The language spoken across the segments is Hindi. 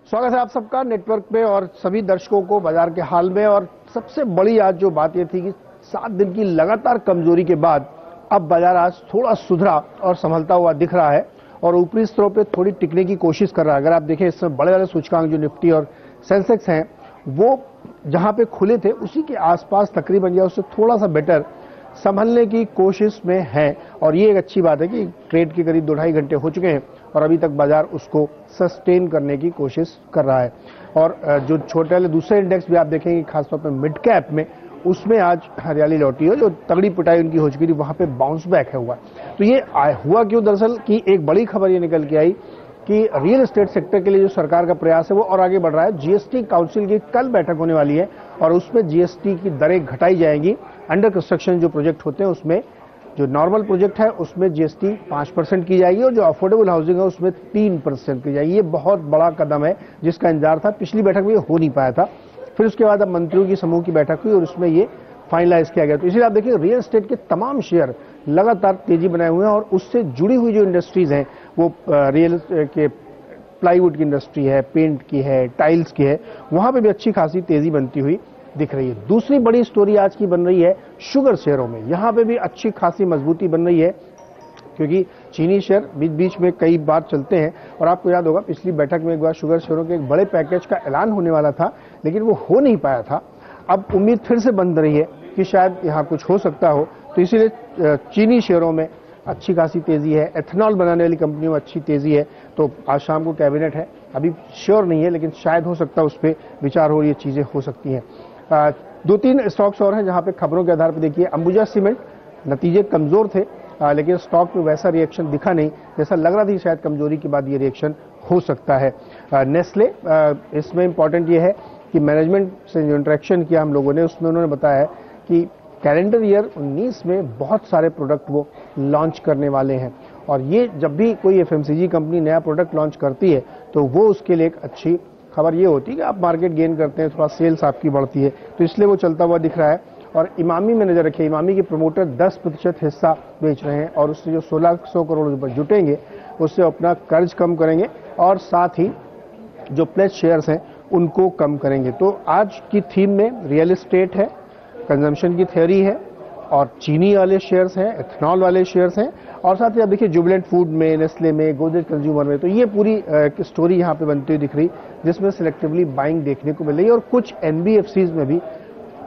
स्वागत है आप सबका नेटवर्क पे और सभी दर्शकों को बाजार के हाल में। और सबसे बड़ी आज जो बात ये थी कि 7 दिन की लगातार कमजोरी के बाद अब बाजार आज थोड़ा सुधरा और संभलता हुआ दिख रहा है और ऊपरी स्तरों पे थोड़ी टिकने की कोशिश कर रहा है। अगर आप देखें इसमें बड़े वाले सूचकांक जो निफ्टी और सेंसेक्स हैं वो जहां पे खुले थे उसी के आसपास तकरीबन या उससे थोड़ा सा बेटर संभलने की कोशिश में है। और ये एक अच्छी बात है कि ट्रेड के करीब 2-2.5 घंटे हो चुके हैं और अभी तक बाजार उसको सस्टेन करने की कोशिश कर रहा है। और जो छोटे वाले दूसरे इंडेक्स भी आप देखेंगे खासतौर पर मिड कैप में, उसमें आज हरियाली लौटी है। जो तगड़ी पिटाई उनकी हो चुकी थी वहां पे बाउंस बैक है हुआ। तो ये हुआ क्यों? दरअसल की एक बड़ी खबर ये निकल के आई कि रियल एस्टेट सेक्टर के लिए जो सरकार का प्रयास है वो और आगे बढ़ रहा है। जीएसटी काउंसिल की कल बैठक होने वाली है और उसमें जीएसटी की दरें घटाई जाएंगी। अंडर कंस्ट्रक्शन जो प्रोजेक्ट होते हैं उसमें, जो नॉर्मल प्रोजेक्ट है उसमें जीएसटी 5% की जाएगी और जो अफोर्डेबल हाउसिंग है उसमें 3% की जाएगी। ये बहुत बड़ा कदम है जिसका इंतजार था, पिछली बैठक में ये हो नहीं पाया था। फिर उसके बाद अब मंत्रियों की समूह की बैठक हुई और उसमें ये फाइनलाइज किया गया। तो इसलिए आप देखिए रियल एस्टेट के तमाम शेयर लगातार तेजी बनाए हुए हैं और उससे जुड़ी हुई जो इंडस्ट्रीज हैं वो रियल के प्लाईवुड की इंडस्ट्री है, पेंट की है, टाइल्स की है, वहां पे भी अच्छी खासी तेजी बनती हुई दिख रही है। दूसरी बड़ी स्टोरी आज की बन रही है शुगर शेयरों में। यहां पे भी अच्छी खासी मजबूती बन रही है क्योंकि चीनी शेयर बीच बीच में कई बार चलते हैं और आपको याद होगा पिछली बैठक में एक बार शुगर शेयरों के एक बड़े पैकेज का ऐलान होने वाला था लेकिन वो हो नहीं पाया था। अब उम्मीद फिर से बन रही है कि शायद यहाँ कुछ हो सकता हो, तो इसीलिए चीनी शेयरों में अच्छी खासी तेजी है। एथेनॉल बनाने वाली कंपनियों में अच्छी तेजी है। तो आज शाम को कैबिनेट है, अभी श्योर नहीं है लेकिन शायद हो सकता है उस पर विचार हो, ये चीजें हो सकती हैं। 2-3 स्टॉक्स और हैं जहां पे खबरों के आधार पर देखिए अंबुजा सीमेंट, नतीजे कमजोर थे लेकिन स्टॉक में वैसा रिएक्शन दिखा नहीं जैसा लग रहा था। शायद कमजोरी के बाद ये रिएक्शन हो सकता है। नेस्ले, इसमें इंपॉर्टेंट ये है कि मैनेजमेंट से जो इंटरेक्शन किया हम लोगों ने उसमें उन्होंने बताया कि कैलेंडर ईयर 19 में बहुत सारे प्रोडक्ट वो लॉन्च करने वाले हैं और ये जब भी कोई एफएमसीजी कंपनी नया प्रोडक्ट लॉन्च करती है तो वो उसके लिए एक अच्छी खबर ये होती है कि आप मार्केट गेन करते हैं, थोड़ा सेल्स आपकी बढ़ती है, तो इसलिए वो चलता हुआ दिख रहा है। और इमामी में नजर रखिए, इमामी के प्रमोटर 10% हिस्सा बेच रहे हैं और उससे जो 1600 करोड़ रुपए जुटेंगे उससे अपना कर्ज कम करेंगे और साथ ही जो प्लेज शेयर्स हैं उनको कम करेंगे। तो आज की थीम में रियल एस्टेट है, कंजम्पशन की थ्योरी है और चीनी वाले शेयर्स हैं, एथेनॉल वाले शेयर्स हैं और साथ ही आप देखिए जुबिलेंट फूड में, नेस्ले में, गोदरेज कंज्यूमर में। तो ये पूरी स्टोरी यहाँ पे बनती हुई दिख रही जिसमें सिलेक्टिवली बाइंग देखने को मिल रही है और कुछ एनबीएफसीज में भी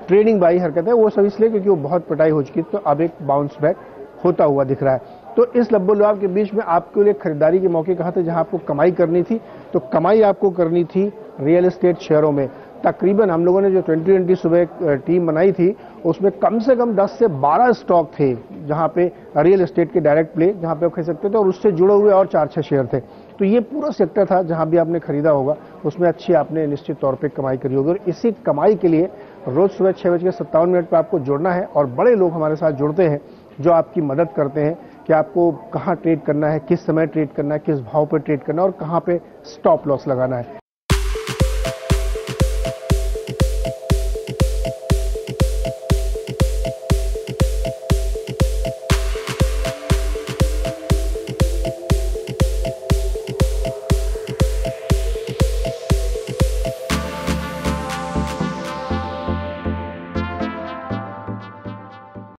ट्रेडिंग बाई हरकत है। वो सब इसलिए क्योंकि वो बहुत पिटाई हो चुकी, तो अब एक बाउंस बैक होता हुआ दिख रहा है। तो इस लब्बो-लुआब के बीच में आपके लिए खरीदारी के मौके कहाँ थे? जहां आपको कमाई करनी थी, तो कमाई आपको करनी थी रियल एस्टेट शेयरों में। तकरीबन हम लोगों ने जो 2020 सुबह टीम बनाई थी उसमें कम से कम 10 से 12 स्टॉक थे जहां पे रियल एस्टेट के डायरेक्ट प्ले जहां पे आप खरीद सकते थे और उससे जुड़े हुए और 4-6 शेयर थे। तो ये पूरा सेक्टर था जहां भी आपने खरीदा होगा उसमें अच्छी आपने निश्चित तौर पे कमाई करी होगी। और इसी कमाई के लिए रोज सुबह 6:57 पर आपको जुड़ना है और बड़े लोग हमारे साथ जुड़ते हैं जो आपकी मदद करते हैं कि आपको कहाँ ट्रेड करना है, किस समय ट्रेड करना है, किस भाव पर ट्रेड करना है और कहाँ पे स्टॉप लॉस लगाना है।